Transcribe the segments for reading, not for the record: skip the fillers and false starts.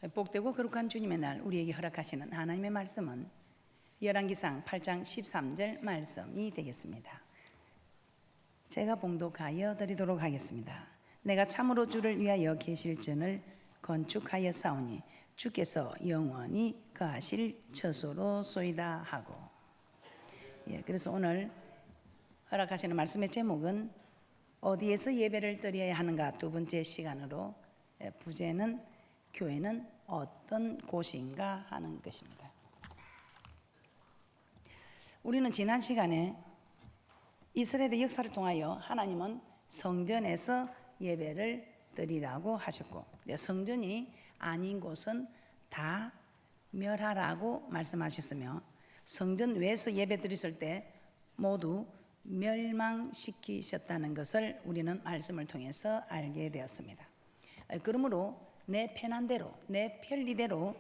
복되고 거룩한 주님의 날 우리에게 허락하시는 하나님의 말씀은 열왕기상 8장 13절 말씀이 되겠습니다. 제가 봉독하여 드리도록 하겠습니다. 내가 참으로 주를 위하여 계실전을 건축하여 싸우니 주께서 영원히 거하실 처소로소이다 하고. 그래서 오늘 허락하시는 말씀의 제목은 어디에서 예배를 드려야 하는가 두 번째 시간으로, 부제는 교회는 어떤 곳인가 하는 것입니다. 우리는 지난 시간에 이스라엘의 역사를 통하여 하나님은 성전에서 예배를 드리라고 하셨고, 성전이 아닌 곳은 다 멸하라고 말씀하셨으며, 성전 외에서 예배 드렸을 때 모두 멸망시키셨다는 것을 우리는 말씀을 통해서 알게 되었습니다. 그러므로 내 편한 대로, 내 편리대로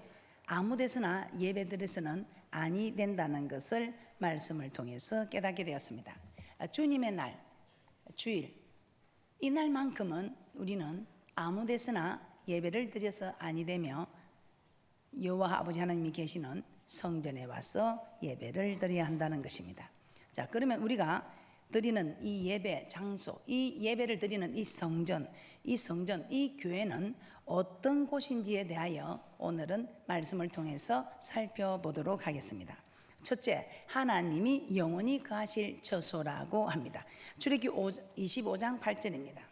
아무 데서나 예배 드려서는 아니 된다는 것을 말씀을 통해서 깨닫게 되었습니다. 주님의 날, 주일, 이 날만큼은 우리는 아무 데서나 예배를 드려서 아니 되며 여호와 아버지 하나님이 계시는 성전에 와서 예배를 드려야 한다는 것입니다. 자, 그러면 우리가 드리는 이 예배 장소, 이 예배를 드리는 이 성전, 이 교회는 어떤 곳인지에 대하여 오늘은 말씀을 통해서 살펴보도록 하겠습니다. 첫째, 하나님이 영원히 거하실 처소라고 합니다. 출애굽기 25장 8절입니다.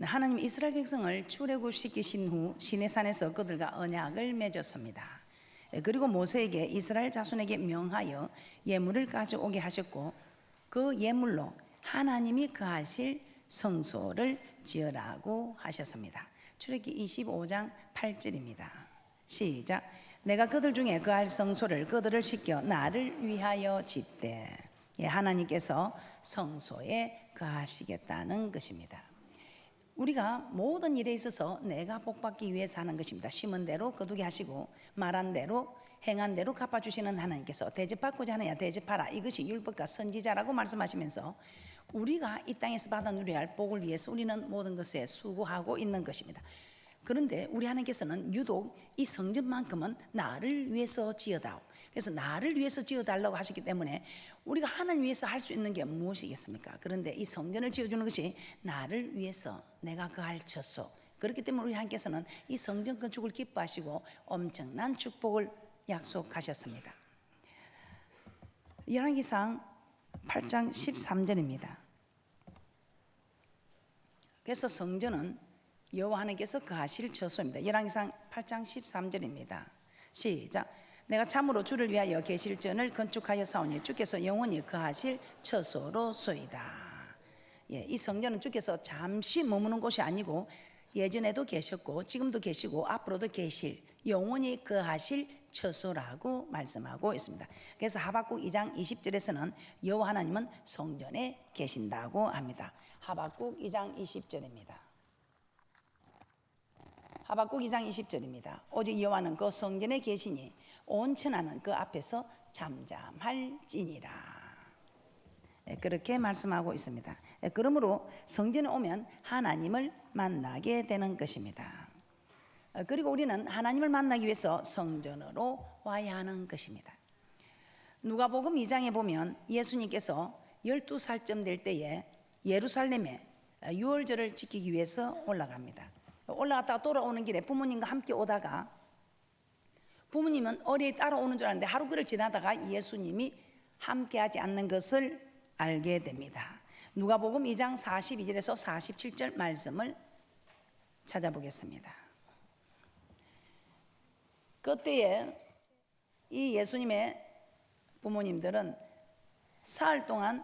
하나님이 이스라엘 백성을 출애굽시키신 후 시내산에서 그들과 언약을 맺었습니다. 그리고 모세에게 이스라엘 자손에게 명하여 예물을 가져오게 하셨고, 그 예물로 하나님이 거하실 성소를 지으라고 하셨습니다. 출애굽기 25장 8절입니다. 시작. 내가 그들 중에 거할 성소를 그들을 시켜 나를 위하여 짓되. 하나님께서 성소에 거하시겠다는 것입니다. 우리가 모든 일에 있어서 내가 복받기 위해 사는 것입니다. 심은 대로 거두게 하시고 말한 대로 행한 대로 갚아주시는 하나님께서 대접받고자 하느냐 대접하라, 이것이 율법과 선지자라고 말씀하시면서 우리가 이 땅에서 받아 누려야 할 복을 위해서 우리는 모든 것에 수고하고 있는 것입니다. 그런데 우리 하나님께서는 유독 이 성전만큼은 나를 위해서 지어다오, 그래서 나를 위해서 지어달라고 하셨기 때문에 우리가 하나님 위해서 할 수 있는 게 무엇이겠습니까? 그런데 이 성전을 지어주는 것이 나를 위해서, 내가 거할 처소. 그렇기 때문에 우리 하나님께서는 이 성전 건축을 기뻐하시고 엄청난 축복을 약속하셨습니다. 열왕기상 8장 13절입니다. 그래서 성전은 여호와 하나님께서 거하실 처소입니다. 열왕기상 8장 13절입니다. 시작. 내가 참으로 주를 위하여 계실전을 건축하여 싸우니 주께서 영원히 거하실 처소로소이다. 이 성전은 주께서 잠시 머무는 곳이 아니고 예전에도 계셨고 지금도 계시고 앞으로도 계실, 영원히 거하실 처소라고 말씀하고 있습니다. 그래서 하박국 2장 20절에서는 여호와 하나님은 성전에 계신다고 합니다. 하박국 2장 20절입니다. 하박국 2장 20절입니다. 오직 여호와는 그 성전에 계시니 온 천하는 그 앞에서 잠잠할지니라. 그렇게 말씀하고 있습니다. 그러므로 성전에 오면 하나님을 만나게 되는 것입니다. 그리고 우리는 하나님을 만나기 위해서 성전으로 와야 하는 것입니다. 누가복음 2장에 보면 예수님께서 12살쯤 될 때에 예루살렘에 유월절을 지키기 위해서 올라갑니다. 올라갔다가 돌아오는 길에 부모님과 함께 오다가, 부모님은 어리에 따라오는 줄 알았는데 하루 그를 지나다가 예수님이 함께하지 않는 것을 알게 됩니다. 누가복음 2장 42절에서 47절 말씀을 찾아보겠습니다. 그때에 이 예수님의 부모님들은 사흘 동안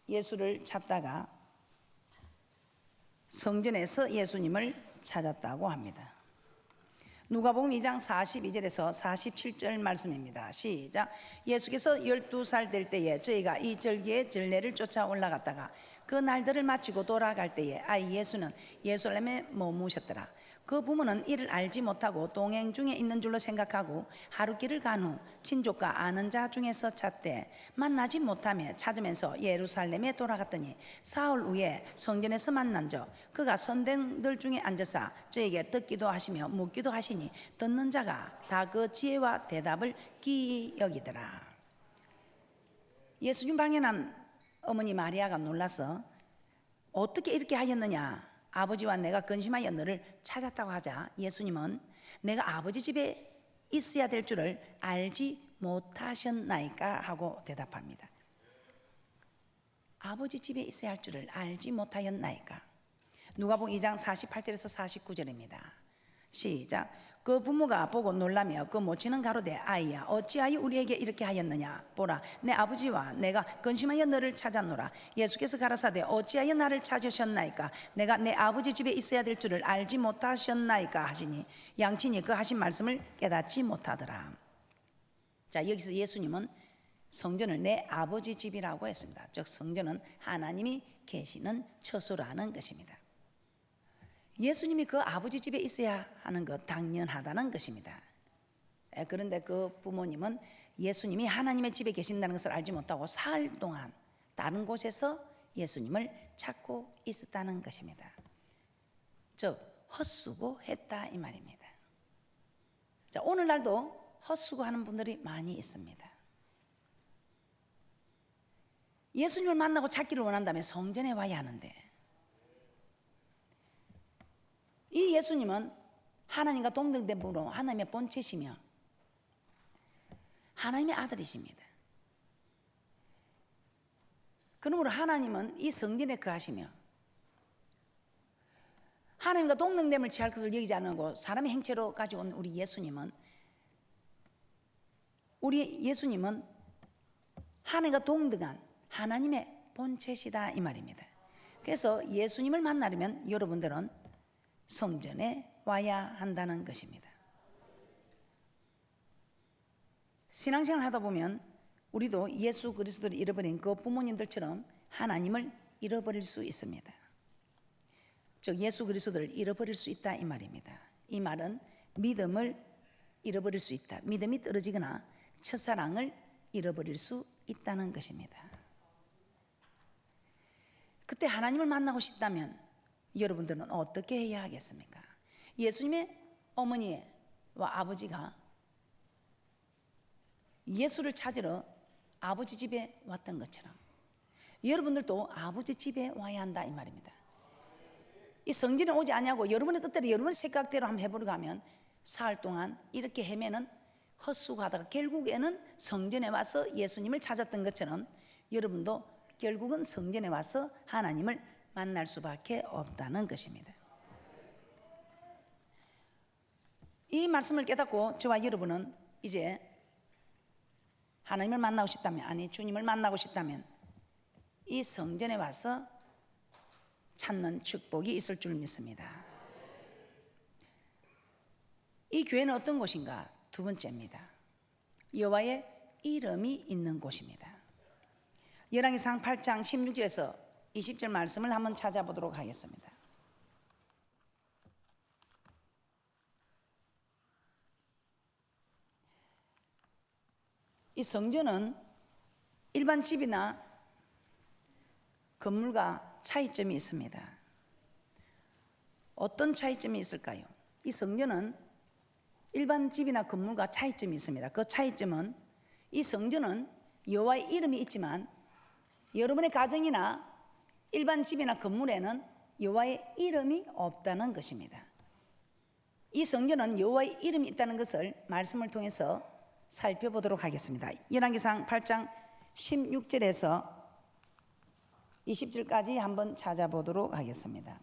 예수를 찾다가 성전에서 예수님을 찾았다고 합니다. 누가복음 2장 42절에서 47절 말씀입니다. 시작. 예수께서 12살 될 때에 저희가 이 절기의 전례를 쫓아 올라갔다가 그 날들을 마치고 돌아갈 때에 아이 예수는 예루살렘에 머무셨더라. 그 부모는 이를 알지 못하고 동행 중에 있는 줄로 생각하고 하루 길을 간 후 친족과 아는 자 중에서 찾되 만나지 못하며 찾으면서 예루살렘에 돌아갔더니 사흘 후에 성전에서 만난 적 그가 선생들 중에 앉아서 저에게 듣기도 하시며 묻기도 하시니 듣는 자가 다 그 지혜와 대답을 기이 여기더라. 예수님 발견한 어머니 마리아가 놀라서 어떻게 이렇게 하였느냐, 아버지와 내가 근심하여 너를 찾았다고 하자 예수님은 내가 아버지 집에 있어야 될 줄을 알지 못하셨나이까 하고 대답합니다. 아버지 집에 있어야 할 줄을 알지 못하였나이까. 누가복음 2장 48절에서 49절입니다. 시작. 그 부모가 보고 놀라며 그 모친은 가로되 아이야 어찌하여 우리에게 이렇게 하였느냐, 보라 내 아버지와 내가 근심하여 너를 찾았노라. 예수께서 가라사대 어찌하여 나를 찾으셨나이까, 내가 내 아버지 집에 있어야 될 줄을 알지 못하셨나이까 하시니 양친이 그 하신 말씀을 깨닫지 못하더라. 자, 여기서 예수님은 성전을 내 아버지 집이라고 했습니다. 즉 성전은 하나님이 계시는 처소라는 것입니다. 예수님이 그 아버지 집에 있어야 하는 것 당연하다는 것입니다. 그런데 그 부모님은 예수님이 하나님의 집에 계신다는 것을 알지 못하고 사흘 동안 다른 곳에서 예수님을 찾고 있었다는 것입니다. 즉 헛수고했다 이 말입니다. 자, 오늘날도 헛수고하는 분들이 많이 있습니다. 예수님을 만나고 찾기를 원한다면 성전에 와야 하는데, 이 예수님은 하나님과 동등된 분으로 하나님의 본체시며 하나님의 아들이십니다. 그러므로 하나님은 이 성전에 거하시며 하나님과 동등됨을 취할 것을 여기지 않고 사람의 행체로 가져온 우리 예수님은 하나님과 동등한 하나님의 본체시다 이 말입니다. 그래서 예수님을 만나려면 여러분들은 성전에 와야 한다는 것입니다. 신앙생활 하다 보면 우리도 예수 그리스도를 잃어버린 그 부모님들처럼 하나님을 잃어버릴 수 있습니다. 즉 예수 그리스도를 잃어버릴 수 있다 이 말입니다. 이 말은 믿음을 잃어버릴 수 있다, 믿음이 떨어지거나 첫사랑을 잃어버릴 수 있다는 것입니다. 그때 하나님을 만나고 싶다면 여러분들은 어떻게 해야 하겠습니까? 예수님의 어머니와 아버지가 예수를 찾으러 아버지 집에 왔던 것처럼 여러분들도 아버지 집에 와야 한다 이 말입니다. 이 성전에 오지 않냐고 여러분의 뜻대로 여러분의 생각대로 한번 해보려고 하면 사흘 동안 이렇게 헤매는 헛수고하다가 결국에는 성전에 와서 예수님을 찾았던 것처럼 여러분도 결국은 성전에 와서 하나님을 만날 수밖에 없다는 것입니다. 이 말씀을 깨닫고 저와 여러분은 이제 하나님을 만나고 싶다면, 아니 주님을 만나고 싶다면 이 성전에 와서 찾는 축복이 있을 줄 믿습니다. 이 교회는 어떤 곳인가? 두 번째입니다. 여호와의 이름이 있는 곳입니다. 열왕기상 8장 16절에서 20절 말씀을 한번 찾아보도록 하겠습니다. 이 성전은 일반 집이나 건물과 차이점이 있습니다. 어떤 차이점이 있을까요? 이 성전은 일반 집이나 건물과 차이점이 있습니다. 그 차이점은 이 성전은 여호와의 이름이 있지만 여러분의 가정이나 일반 집이나 건물에는 여호와의 이름이 없다는 것입니다. 이 성전은 여호와의 이름이 있다는 것을 말씀을 통해서 살펴보도록 하겠습니다. 열왕기상 8장 16절에서 20절까지 한번 찾아보도록 하겠습니다.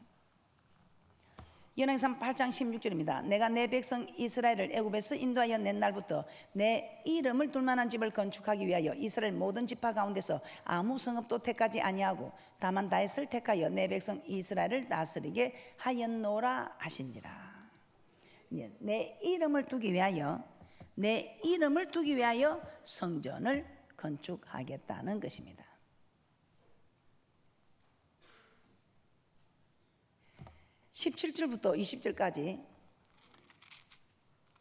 열왕기상 8장 16절입니다. 내가 내 백성 이스라엘을 애굽에서 인도하여 낸 날부터 내 이름을 둘 만한 집을 건축하기 위하여 이스라엘 모든 지파 가운데서 아무 성읍도 택하지 아니하고 다만 다윗을 택하여 내 백성 이스라엘을 다스리게 하였노라 하신지라. 내 이름을 두기 위하여 성전을 건축하겠다는 것입니다. 17절부터 20절까지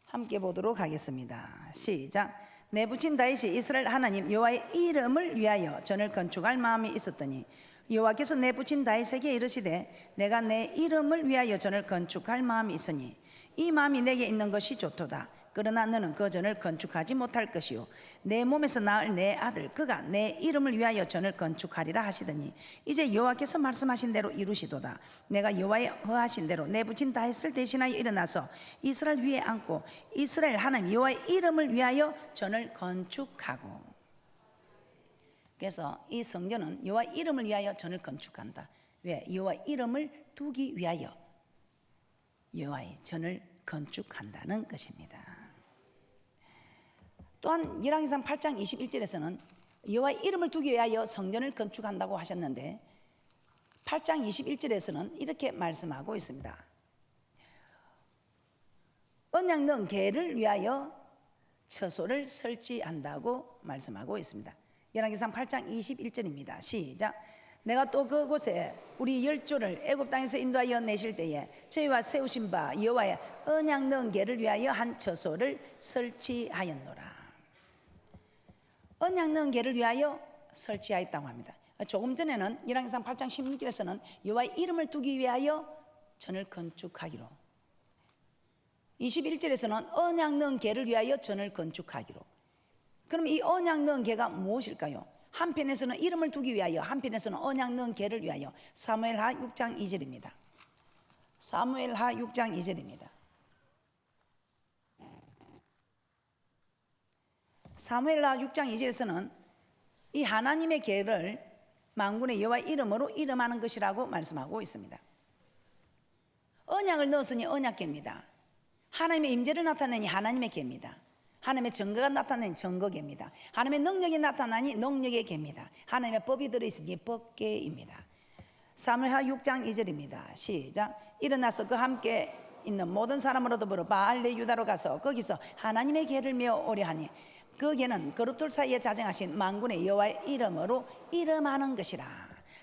함께 보도록 하겠습니다. 시작. 내 부친 다윗이 이스라엘 하나님 여호와의 이름을 위하여 전을 건축할 마음이 있었더니 여호와께서 내 부친 다윗에게 이르시되 내가 내 이름을 위하여 전을 건축할 마음이 있으니 이 마음이 내게 있는 것이 좋도다. 그러나 너는 그 전을 건축하지 못할 것이요 내 몸에서 낳을 내 아들 그가 내 이름을 위하여 전을 건축하리라 하시더니 이제 여호와께서 말씀하신 대로 이루시도다. 내가 여호와의 허하신 대로 내 부친 다윗을 대신하여 일어나서 이스라엘 위에 앉고 이스라엘 하나님 여호와의 이름을 위하여 전을 건축하고. 그래서 이 성전은 여호와 이름을 위하여 전을 건축한다. 왜? 여호와 이름을 두기 위하여 여호와의 전을 건축한다는 것입니다. 또한 열왕기상 8장 21절에서는 여호와의 이름을 두기 위하여 성전을 건축한다고 하셨는데 8장 21절에서는 이렇게 말씀하고 있습니다. 언약 넣은 궤를 위하여 처소를 설치한다고 말씀하고 있습니다. 열왕기상 8장 21절입니다. 시작. 내가 또 그곳에 우리 열조를 애굽 땅에서 인도하여 내실 때에 저희와 세우신 바 여호와의 언약 넣은 궤를 위하여 한 처소를 설치하였노라. 언약 넣은 궤를 위하여 설치하였다고 합니다. 조금 전에는 열왕기상 8장 16절에서는 여호와의 이름을 두기 위하여 전을 건축하기로, 21절에서는 언약 넣은 궤를 위하여 전을 건축하기로. 그럼 이 언약 넣은 궤가 무엇일까요? 한편에서는 이름을 두기 위하여, 한편에서는 언약 넣은 궤를 위하여. 사무엘하 6장 2절입니다. 사무엘하 6장 2절입니다. 사무엘하 6장 2절에서는 이 하나님의 궤를 만군의 여호와 이름으로 이름하는 것이라고 말씀하고 있습니다. 언약을 넣었으니 언약궤입니다. 하나님의 임재를 나타내니 하나님의 궤입니다. 하나님의 증거가 나타나니 증거궤입니다. 하나님의 능력이 나타나니 능력의 궤입니다. 하나님의 법이 들어있으니 법궤입니다. 사무엘하 6장 2절입니다. 시작. 일어나서 그 함께 있는 모든 사람으로 더불어 바알레 유다로 가서 거기서 하나님의 궤를 메어 오려 하니 그 궤는 그룹들 사이에 자정하신 만군의 여호와의 이름으로 이름하는 것이라.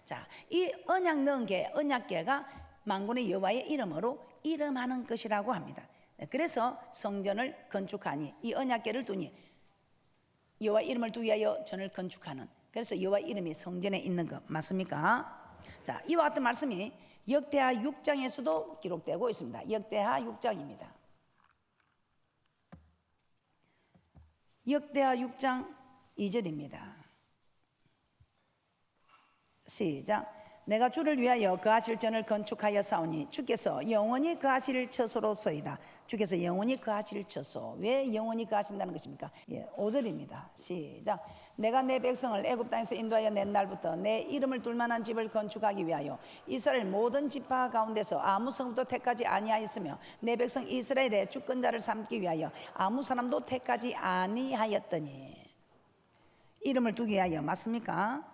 자, 이 언약 넣은 궤, 언약궤가 만군의 여호와의 이름으로 이름하는 것이라고 합니다. 그래서 성전을 건축하니 이 언약궤를 두니 여호와 이름을 두기 위하여 전을 건축하는, 그래서 여호와 이름이 성전에 있는 것 맞습니까? 자, 이와 같은 말씀이 역대하 6장에서도 기록되고 있습니다. 역대하 6장입니다. 역대하 6장 2절입니다. 시작. 내가 주를 위하여 거하실 전을 건축하여 사오니 주께서 영원히 거하실 처소로서이다. 주께서 영원히 거하실 처소. 왜 영원히 거하신다는 것입니까? 5절입니다. 시작. 내가 내 백성을 애굽 땅에서 인도하여 낸 날부터 내 이름을 둘 만한 집을 건축하기 위하여 이스라엘 모든 지파 가운데서 아무 성도 택하지 아니하였으며 내 백성 이스라엘의 주권자를 삼기 위하여 아무 사람도 택하지 아니하였더니. 이름을 두기 위하여 맞습니까?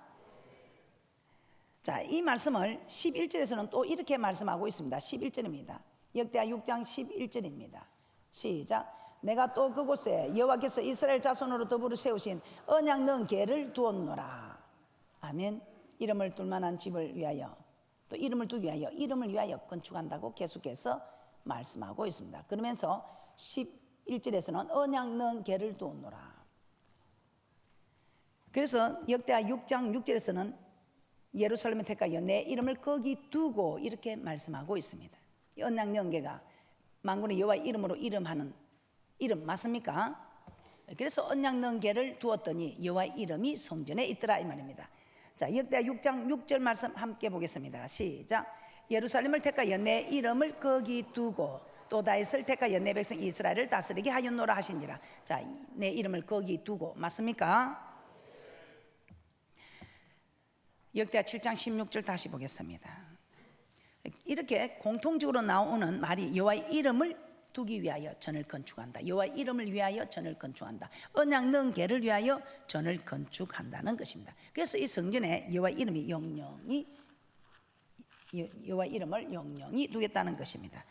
자, 이 말씀을 11절에서는 또 이렇게 말씀하고 있습니다. 11절입니다. 역대하 6장 11절입니다. 시작. 내가 또 그곳에 여호와께서 이스라엘 자손으로 더불어 세우신 언약 넣은 궤를 두었노라. 아멘. 이름을 둘 만한 집을 위하여, 또 이름을 두기 위하여, 이름을 위하여 건축한다고 계속해서 말씀하고 있습니다. 그러면서 11절에서는 언약 넣은 궤를 두었노라. 그래서 역대하 6장 6절에서는 예루살렘에 택하여 내 이름을 거기 두고 이렇게 말씀하고 있습니다. 언약 넣은 궤가 만군의 여호와 이름으로 이름하는 이름 맞습니까? 그래서 언약 넣은 궤를 두었더니 여호와 이름이 성전에 있더라 이 말입니다. 자, 역대하 6장 6절 말씀 함께 보겠습니다. 시작. 예루살렘을 택하여 내 이름을 거기 두고 또 다윗을 택하여 내 백성 이스라엘을 다스리게 하였노라 하시니라. 자, 내 이름을 거기 두고 맞습니까? 역대하 7장 16절 다시 보겠습니다. 이렇게 공통적으로 나오는 말이 여호와의 이름을 두기 위하여 전을 건축한다. 여호와의 이름을 위하여 전을 건축한다. 언약 넣은 궤를 위하여 전을 건축한다는 것입니다. 그래서 이 성전에 여호와의 이름이 영영히, 여호와의 이름을 영영히 두겠다는 것입니다.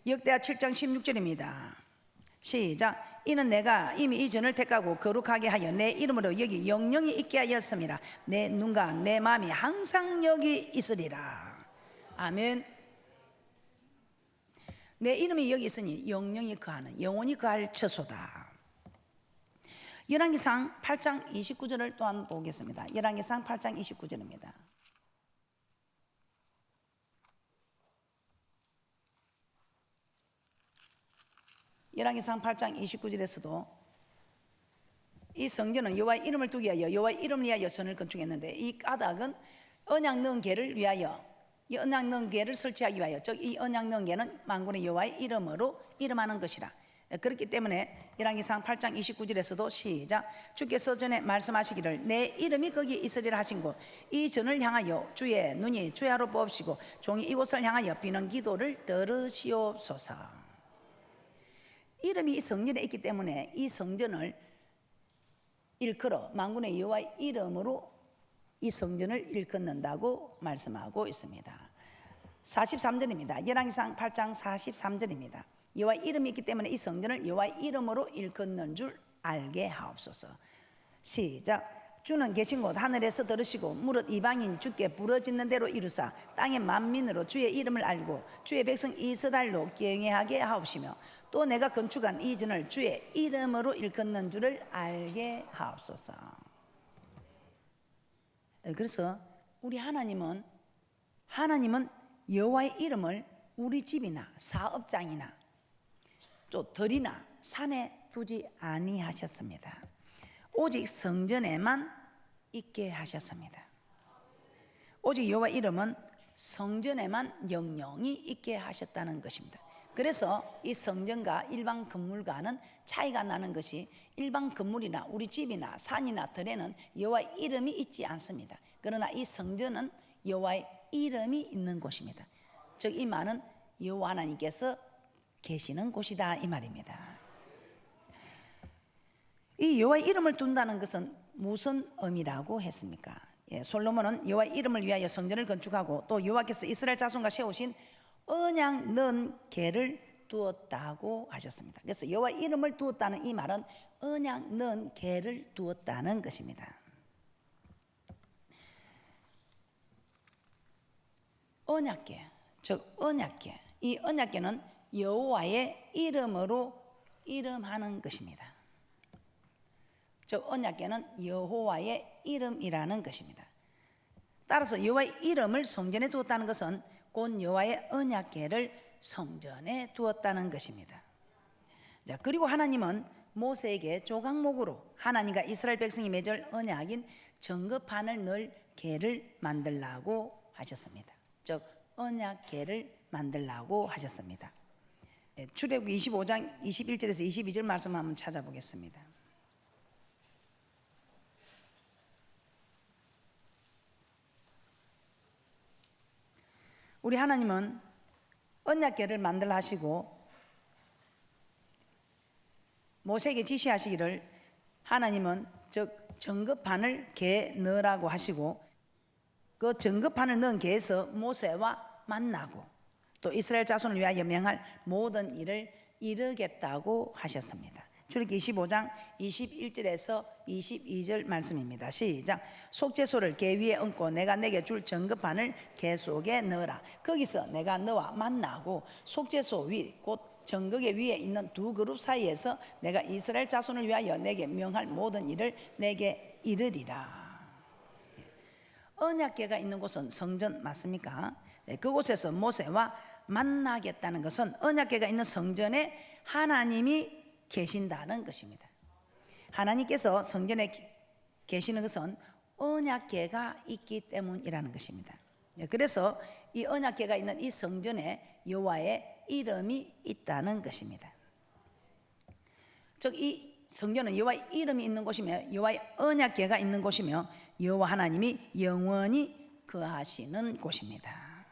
역대하 7장 16절입니다. 시작. 이는 내가 이미 이 전을 택하고 거룩하게 하여 내 이름으로 여기 영영히 있게 하였음이라. 내 눈과 내 마음이 항상 여기 있으리라. 아멘. 내 이름이 여기 있으니 영영이 거하는, 영원히 거할 처소다. 열왕기상 8장 29절을 또한 보겠습니다. 열왕기상 8장 29절입니다. 열왕기상 8장 29절에서도 이 성전은 여호와의 이름을 두기 위하여 여호와의 이름을 위하여 선을 건축했는데, 이 까닭은 언약 넣은 궤를 위하여, 이 언약 넣은 궤를 설치하기 위하여, 즉 이 언약 넣은 궤는 만군의 여호와의 이름으로 이름하는 것이라. 그렇기 때문에 열왕기상 8장 29절에서도 시작, 주께서 전에 말씀하시기를 내 이름이 거기에 있으리라 하신 곳, 이 전을 향하여 주의 눈이 주야로 뽑으시고 종이 이곳을 향하여 비는 기도를 들으시옵소서. 이름이 이 성전에 있기 때문에 이 성전을 일컬어 만군의 여호와의 이름으로 이 성전을 일컫는다고 말씀하고 있습니다. 43절입니다. 열왕기상 8장 43절입니다. 여호와의 이름이 있기 때문에 이 성전을 여호와의 이름으로 일컫는 줄 알게 하옵소서. 시작, 주는 계신 곳 하늘에서 들으시고 무릇 이방인 주께 부르짖는 대로 이루사 땅의 만민으로 주의 이름을 알고 주의 백성 이스라엘로 경외하게 하옵시며 또 내가 건축한 이 전을 주의 이름으로 일컫는 줄을 알게 하옵소서. 그래서 우리 하나님은 여호와의 이름을 우리 집이나 사업장이나 또 들이나 산에 두지 아니하셨습니다. 오직 성전에만 있게 하셨습니다. 오직 여호와의 이름은 성전에만 영영이 있게 하셨다는 것입니다. 그래서 이 성전과 일반 건물과는 차이가 나는 것이, 일반 건물이나 우리 집이나 산이나 들에는 여호와의 이름이 있지 않습니다. 그러나 이 성전은 여호와의 이름이 있는 곳입니다. 즉 이 말은 여호와 하나님께서 계시는 곳이다 이 말입니다. 이 여호와의 이름을 둔다는 것은 무슨 의미라고 했습니까? 솔로몬은 여호와의 이름을 위하여 성전을 건축하고 또 여호와께서 이스라엘 자손과 세우신 언약 넣은 궤를 두었다고 하셨습니다. 그래서 여호와의 이름을 두었다는 이 말은 언약 넣은 궤를 두었다는 것입니다. 언약궤, 즉 언약궤, 이 언약궤는 여호와의 이름으로 이름하는 것입니다. 즉 언약궤는 여호와의 이름이라는 것입니다. 따라서 여호와의 이름을 성전에 두었다는 것은 곧 여호와의 언약궤를 성전에 두었다는 것입니다. 자, 그리고 하나님은 모세에게 조각목으로 하나님과 이스라엘 백성이 맺을 언약인 증거판을 넣을 궤를 만들라고 하셨습니다. 즉 언약궤를 만들라고 하셨습니다. 출애굽기 25장 21절에서 22절 말씀 한번 찾아보겠습니다. 우리 하나님은 언약궤를 만들라 하시고 모세에게 지시하시기를, 하나님은 즉 증거판을 궤에 넣으라고 하시고 그 증거판을 넣은 궤에서 모세와 만나고 또 이스라엘 자손을 위하여 명할 모든 일을 이루겠다고 하셨습니다. 출애굽기 25장 21절에서 22절 말씀입니다. 시작, 속죄소를 궤 위에 얹고 내가 내게 줄 증거판을 궤 속에 넣으라. 거기서 내가 너와 만나고 속죄소 위 곧 증거궤 위에 있는 두 그룹 사이에서 내가 이스라엘 자손을 위하여 내게 명할 모든 일을 내게 이르리라. 언약궤가 있는 곳은 성전 맞습니까? 그곳에서 모세와 만나겠다는 것은 언약궤가 있는 성전에 하나님이 계신다는 것입니다. 하나님께서 성전에 계시는 것은 언약궤가 있기 때문이라는 것입니다. 그래서 이 언약궤가 있는 이 성전에 여호와의 이름이 있다는 것입니다. 즉 이 성전은 여호와의 이름이 있는 곳이며 여호와의 언약궤가 있는 곳이며 여호와 하나님이 영원히 거하시는 곳입니다.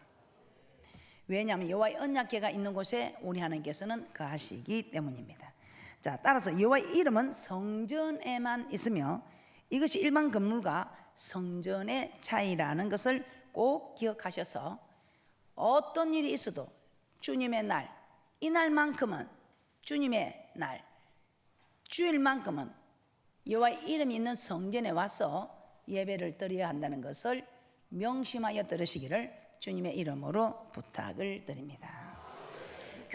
왜냐하면 여호와의 언약궤가 있는 곳에 우리 하나님께서는 거하시기 때문입니다. 자, 따라서 여호와의 이름은 성전에만 있으며 이것이 일반 건물과 성전의 차이라는 것을 꼭 기억하셔서 어떤 일이 있어도 주님의 날, 이날만큼은 주님의 날, 주일만큼은 여호와의 이름이 있는 성전에 와서 예배를 드려야 한다는 것을 명심하여 들으시기를 주님의 이름으로 부탁을 드립니다.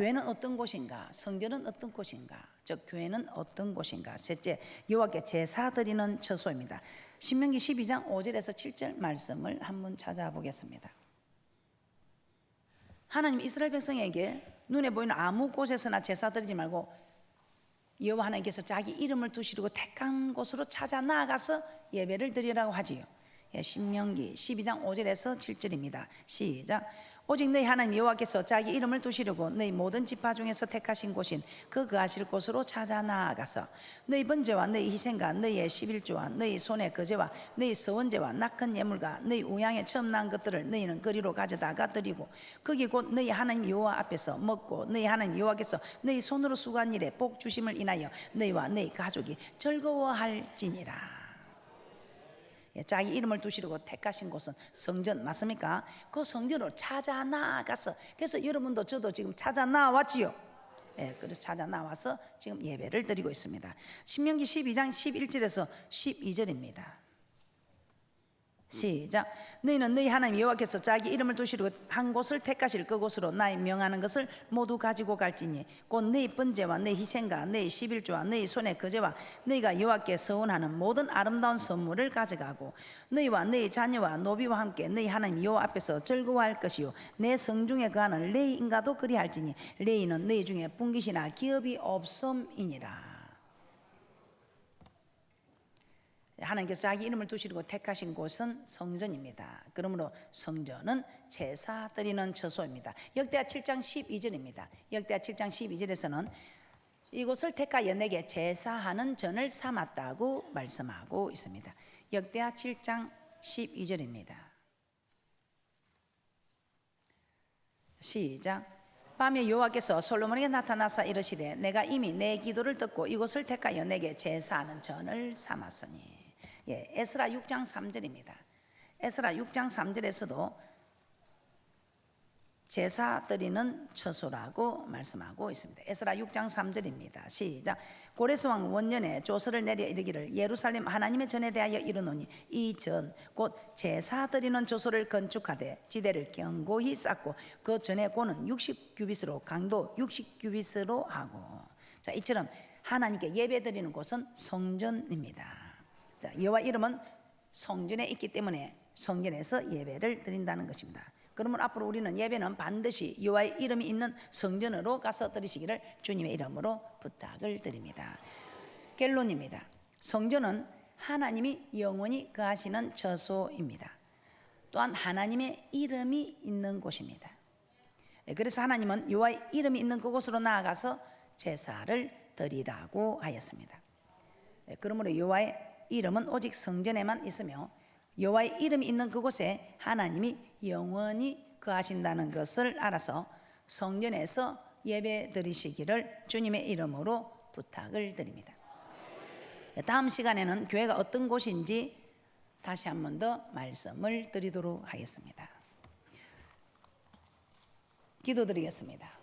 교회는 어떤 곳인가? 성전은 어떤 곳인가? 즉 교회는 어떤 곳인가? 셋째, 여호와께 제사 드리는 처소입니다. 신명기 12장 5절에서 7절 말씀을 한번 찾아보겠습니다. 하나님 이스라엘 백성에게 눈에 보이는 아무 곳에서나 제사 드리지 말고 여호와 하나님께서 자기 이름을 두시고 택한 곳으로 찾아 나아가서 예배를 드리라고 하지요. 신명기 12장 5절에서 7절입니다. 시작. 오직 너희 하나님 여호와께서 자기 이름을 두시려고 너희 모든 지파 중에서 택하신 곳인 그 거하실 곳으로 찾아 나아가서 너희 번제와 너희 희생과 너희의 11조와 너희 손의 거제와 너희 서원제와 낙헌 예물과 너희 우양에 처음 난 것들을 너희는 거리로 가져다가 드리고 거기 곧 너희 하나님 여호와 앞에서 먹고 너희 하나님 여호와께서 너희 손으로 수고한 일에 복 주심을 인하여 너희와 너희 가족이 즐거워할지니라. 자기 이름을 두시려고 택하신 곳은 성전 맞습니까? 그 성전으로 찾아 나아가서, 그래서 여러분도 저도 지금 찾아 나왔지요. 그래서 찾아 나와서 지금 예배를 드리고 있습니다. 신명기 12장 11절에서 12절입니다. 시작. 너희는 너희 하나님 여호와께서 자기 이름을 두시려고 한 곳을 택하실 그곳으로 나의 명하는 것을 모두 가지고 갈지니 곧 너희 번제와 너희 희생과 너희 11조와 너희 손의 거제와 너희가 여호와께 서원하는 모든 아름다운 선물을 가져가고 너희와 너희 자녀와 노비와 함께 너희 하나님 여호와 앞에서 즐거워할 것이요 내 성중에 거하는 레위인가도 그리할지니 레위는 너희 중에 분깃이나 기업이 없음이니라. 하나님께서 자기 이름을 두시고 택하신 곳은 성전입니다. 그러므로 성전은 제사 드리는 처소입니다. 역대하 7장 12절입니다. 역대하 7장 12절에서는 이곳을 택하여 내게 제사하는 전을 삼았다고 말씀하고 있습니다. 역대하 7장 12절입니다. 시작. 밤에 여호와께서 솔로몬에게 나타나사 이르시되 내가 이미 내 기도를 듣고 이곳을 택하여 내게 제사하는 전을 삼았으니. 에스라 6장 3절입니다. 에스라 6장 3절에서도 제사 드리는 처소라고 말씀하고 있습니다. 에스라 6장 3절입니다. 시작. 고레스왕 원년에 조서를 내려 이르기를 예루살렘 하나님의 전에 대하여 이르노니 이 전 곧 제사 드리는 조소를 건축하되 지대를 견고히 쌓고 그 전의 고는 60규빗으로 강도 60규빗으로 하고. 자, 이처럼 하나님께 예배 드리는 곳은 성전입니다. 자, 여호와 이름은 성전에 있기 때문에 성전에서 예배를 드린다는 것입니다. 그러면 앞으로 우리는 예배는 반드시 여호와의 이름이 있는 성전으로 가서 드리시기를 주님의 이름으로 부탁을 드립니다. 결론입니다. 성전은 하나님이 영원히 거하시는 처소입니다. 또한 하나님의 이름이 있는 곳입니다. 그래서 하나님은 여호와의 이름이 있는 그곳으로 나아가서 제사를 드리라고 하였습니다. 그러므로 여호와의 이름은 오직 성전에만 있으며 여호와의 이름이 있는 그곳에 하나님이 영원히 거하신다는 것을 알아서 성전에서 예배 드리시기를 주님의 이름으로 부탁을 드립니다. 다음 시간에는 교회가 어떤 곳인지 다시 한 번 더 말씀을 드리도록 하겠습니다. 기도드리겠습니다.